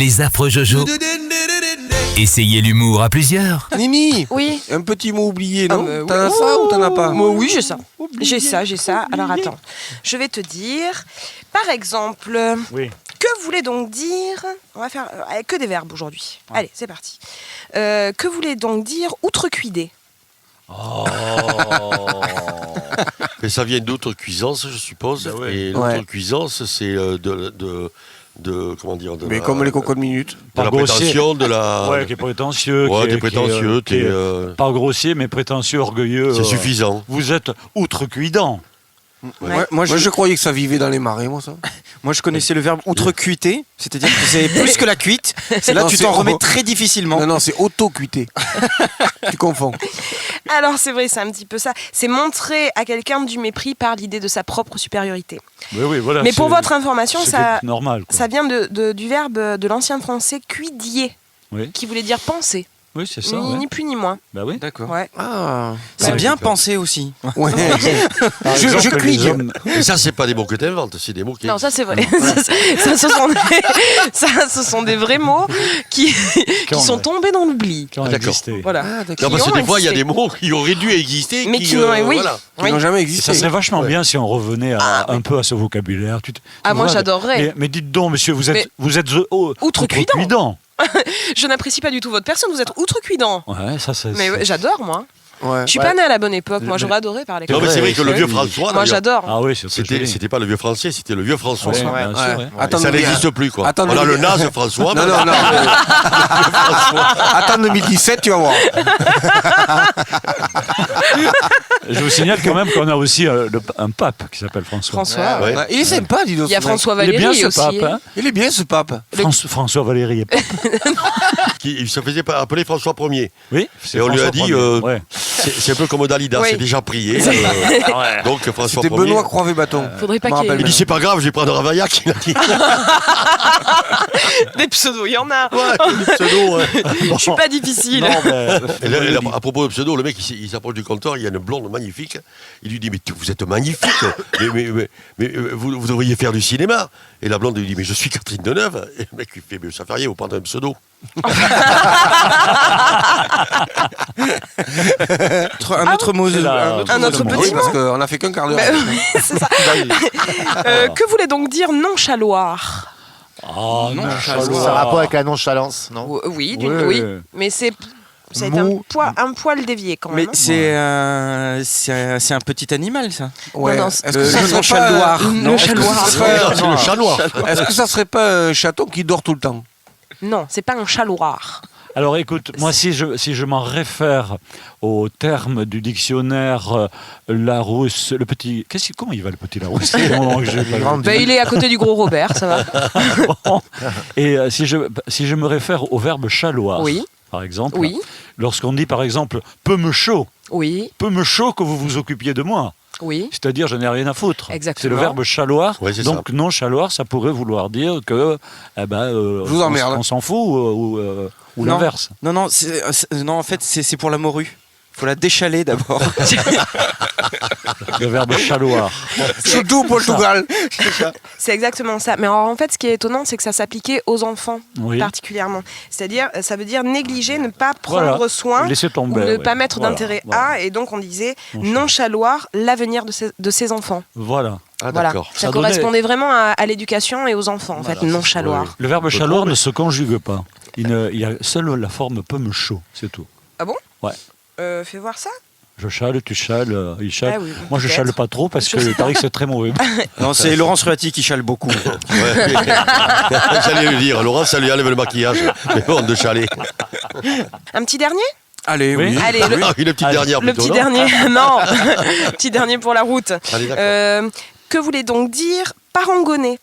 les affreux Jojo. Essayez l'humour à plusieurs. Nini, Oui. un petit mot oublié, non Oui. T'en as ça ou t'en as pas? Moi, oui, j'ai ça. J'ai ça. Alors attends, je vais te dire, par exemple, Oui. que voulait donc dire, on va faire que des verbes aujourd'hui. Allez, c'est parti. Que voulait donc dire outrecuidé? Mais ça vient d'outrecuisance, je suppose. Ben ouais. Et Ouais. l'outrecuisance, c'est comment dire, Mais comme les cocos de minute. de la Pas grossier. prétention, de la. Ouais, qui est prétentieux. Ouais, qui est- t'es prétentieux, qui est, t'es. pas grossier, mais prétentieux, orgueilleux. C'est suffisant. Vous êtes outrecuidant. Ouais. Moi, je croyais que ça vivait dans les marais, moi, ça. Moi, je connaissais le verbe outrecuiter, c'est-à-dire que c'est plus que la cuite. C'est là Non, tu c'est t'en remets au- très difficilement. Non, c'est auto-cuité. Tu confonds. Alors c'est vrai, c'est un petit peu ça. C'est montrer à quelqu'un du mépris par l'idée de sa propre supériorité. Oui, voilà. Mais pour c'est- votre information, c'est ça, normal. Quoi. ça vient du verbe de l'ancien français cuidier, Oui. qui voulait dire penser, Oui, c'est ça. ni plus ni moins. Bah oui. D'accord. Ouais. Ah. C'est Ouais, bien c'est clair. pensé aussi. Ouais. Par Je exemple, cuis. les hommes- Et ça, c'est pas des mots que t'inventes, c'est des mots qui. Non, ça c'est vrai. Ce sont des vrais mots qui ont- sont tombés dans l'oubli. qui ont D'accord. existé. Voilà. Ah, Non, d'accord. parce que Qui ont des fois, il y a existé. des mots qui auraient dû exister. Mais qui n'ont- oui. Voilà. Qui Oui. n'ont jamais Et existé. ça serait vachement Ouais. bien si on revenait un peu à ce vocabulaire. Ah, moi, vois, j'adorerais. Mais dites donc, monsieur, vous êtes, Mais- vous êtes Outrecuidant. outrecuidant. Je n'apprécie pas du tout votre personne, vous êtes outrecuidant. Ouais, ça c'est. Mais ouais, j'adore, moi. Ouais. Je suis pas née à la bonne époque, moi Mais- j'aurais adoré parler Non, comme mais ça. c'est vrai que le Ouais. vieux François, Moi d'ailleurs, j'adore. Ah oui, c'est c'était pas le vieux français, c'était le vieux François. Ouais, Ouais. bien sûr, Ouais. ouais. Attends, Ça mais- n'existe plus, quoi. Attends, On a mais- le naze François. Non, non, non. Attends 2017, tu vas voir. Je vous signale quand même qu'on a aussi un pape qui s'appelle François. François. Ouais. Ouais, il est sympa, dis donc. Il y a François Il est bien Valéry ce aussi. pape, hein. Il est bien, ce pape. François Valéry est pape. Il se faisait appeler François Ier. Oui. Et on lui a François dit, Ier. Ouais. c'est un peu comme Dalida, Oui. c'est déjà prié. Donc François C'était Ier. Benoît Croivet-Bâton. Faudrait pas Je m'en qu'il y ait rappelle Il dit c'est pas grave, je vais prendre Ravaillac. Il a dit. des pseudos, il y en a. Ouais, le pseudo. Ouais. Je suis pas difficile. Non, mais- Et là, à propos de pseudo, le mec il s'approche du comptoir, il y a une blonde magnifique. Il lui dit mais vous êtes magnifique, mais vous devriez faire du cinéma. Et la blonde lui dit mais je suis Catherine Deneuve. Et le mec lui fait mais ça fait rien, vous prendrez un pseudo. Un autre mot. c'est la- Un autre mot. petit Oui, mot. parce qu'on a fait qu'un quart d'heure. Bah oui, c'est ça. Que voulait donc dire nonchaloir? Ah non, Ça a un rapport avec la nonchalance, non? Oui, Ouais. oui, mais c'est Mou. un poil dévié quand même. Mais c'est un petit animal, ça. Ouais. Non, non, Est-ce que ça Le serait nonchaloir. pas- Non, Est-ce que ça nonchaloir. serait- C'est le chat noir. Est-ce que ça serait pas un chaton qui dort tout le temps? Non, c'est pas un chaloir. Alors écoute, moi si je m'en réfère au terme du dictionnaire Larousse, le petit... Comment il va le petit Larousse C'est un moment que j'ai pas vu. Bah, il est à côté du gros Robert, ça va. Bon. Et si je me réfère au verbe chaloir, Oui. par exemple, Oui, lorsqu'on dit par exemple « peu me chaud oui, », peu me chaud que vous vous occupiez de moi. oui. C'est-à-dire, je n'ai rien à foutre. Exactement. C'est le verbe chaloir. Ouais, c'est donc, non chaloir, ça pourrait vouloir dire que, vous emmerde. on s'en fout ou Non. l'inverse. Non, non, non, en fait, c'est pour la morue. Faut la déchaler d'abord. Le verbe chaloir. Surtout au Portugal. C'est exactement ça. Mais alors, en fait, ce qui est étonnant, c'est que ça s'appliquait aux enfants Oui. particulièrement. C'est-à-dire, ça veut dire négliger, ne pas prendre Voilà. soin Laissez ou tomber. ne ouais. pas mettre Voilà, d'intérêt voilà. à. Et donc, on disait Nonchaloir. nonchaloir l'avenir de ses enfants. Voilà. Ah Voilà. d'accord. Ça Ça donnait- correspondait vraiment à l'éducation et aux enfants, en fait, nonchaloir. ouais. Le verbe Le chaloir trouble. ne se conjugue pas. Il y a seule la forme peu me chaud, c'est tout. Ah bon Ouais. Fais voir ça. Je chale, tu chales, il chale. Ah oui, Moi, je peut-être. chale pas trop parce que il paraît que c'est très mauvais. Non, c'est Laurence Ruati qui chale beaucoup. Ouais. J'allais lui dire, Laurent, ça lui enlève le maquillage. Mais bon, de chalet. Un petit dernier? Allez, Oui. oui. Allez, le, Ah, une petite Allez. dernière le plutôt, petit non dernier. Non, petit dernier pour la route. Allez, d'accord. Que voulait donc dire parangonner?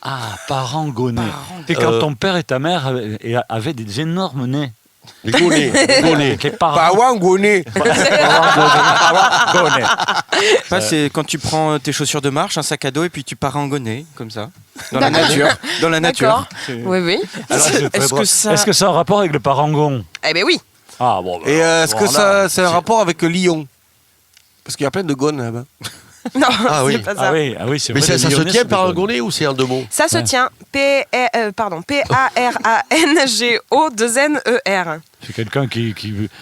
Ah, parangonné. C'est quand ton père et ta mère avaient des énormes nez. Les Gaulais. Avec les parents. Pawangoné. Parangonné. Ça, c'est quand tu prends tes chaussures de marche, un sac à dos et puis tu pars en gonnet, comme ça. Dans la nature. Dans la nature. D'accord. Oui, oui. Est-ce que ça... a un rapport avec le parangon? Eh ben oui. Ah bon. Et est-ce que voilà. ça c'est un rapport avec Lyon? Parce qu'il y a plein de gones là-bas. Non, Ah oui. c'est pas ça. Ah oui, c'est Mais vrai, les ça se Lyonnais tient sont par un des bonnes. gonnet ou c'est en deux mots? Ça se tient. P-A-R-A-N-G-O-2-N-E-R. C'est quelqu'un qui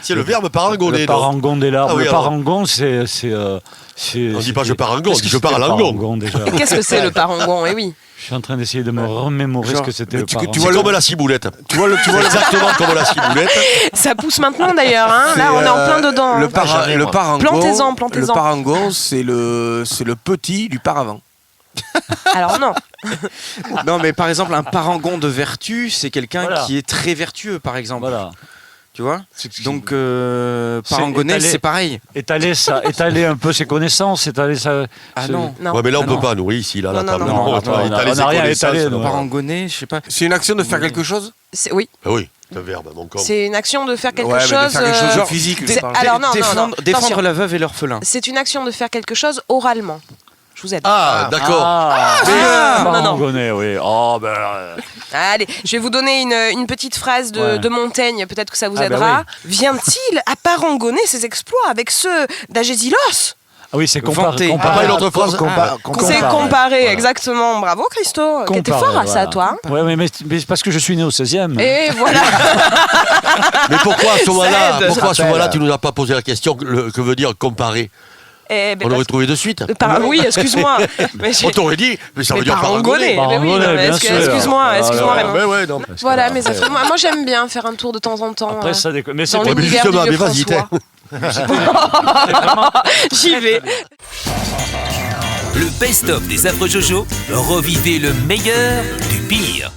C'est le verbe parangonner. le donc. parangon des larmes. Ah oui, le alors. parangon, c'est. On dit pas je parangon, on Qu'est-ce dit que je c'était le parangon. parangon, déjà. Qu'est-ce que c'est le parangon? Eh oui. Je suis en train d'essayer de me remémorer ce genre, que c'était mais le tu- parangon. tu C'est vois comme la ciboulette. Tu vois Exactement comme la ciboulette. Ça pousse maintenant d'ailleurs. Hein. Là, on est en plein dedans. Le, hein. jamais, le moi. parangon. Plantez-en, Le plantez-en. parangon, c'est le petit du paravent. Alors non. Non, mais par exemple, un parangon de vertu, c'est quelqu'un Voilà. qui est très vertueux, par exemple. Voilà. Tu vois? Donc, C'est parangonner, étalé. c'est pareil. Étaler un peu ses connaissances, étaler sa. Ah ce- non. Non. Ouais, mais là, on Ah peut non. pas, nous, ici, là, à la Non, table. non, non, Attends, on a étaler ses rien connaissances, étalé, non. nous. Parangonner, je sais pas. C'est une action de faire quelque chose. Oui. Ah oui, c'est un verbe, mon con. C'est une action de faire quelque Ouais, mais de chose. faire quelque chose de genre- physique. je c'est- parle. alors non, non, non. Défendre, défendre Attention. la veuve et l'orphelin. C'est une action de faire quelque chose oralement. Je vous aide. Ah, d'accord. Ah, non, non. parangonner, oui. Oh, ben. Allez, je vais vous donner une petite phrase Ouais. de Montaigne, peut-être que ça vous Ah, bah aidera. Vient-il à parangonner ses exploits avec ceux d'Agésilos? Ah oui, c'est Vanter. Pas une autre phrase. C'est comparé, Voilà. exactement. Bravo Christo, qui était Comparer, fort à ça, voilà. toi. Ouais, mais c'est parce que je suis né au 16e. Et voilà. Mais pourquoi à ce moment-là, aide. pourquoi à ce Ça moment-là, rappelle. tu nous as pas posé la question que veut dire comparer? Eh ben, On aurait trouvé de suite. oui, excuse-moi. Mais j'ai- On t'aurait dit, mais ça mais veut dire parangonner. parangonner. Mais oui, non, mais Parangonner, bien sûr. excuse-moi, excuse-moi, Ah, Raymond. Ouais, ouais, non. Voilà, mais ça fait... moi j'aime bien faire un tour de temps en temps. Après, ça déconne. Mais c'est dans Ouais, mais l'univers du justement, vieux mais vas-y, François. J'y vais. Le best-of des Affreux Jojo, revivez le meilleur du pire.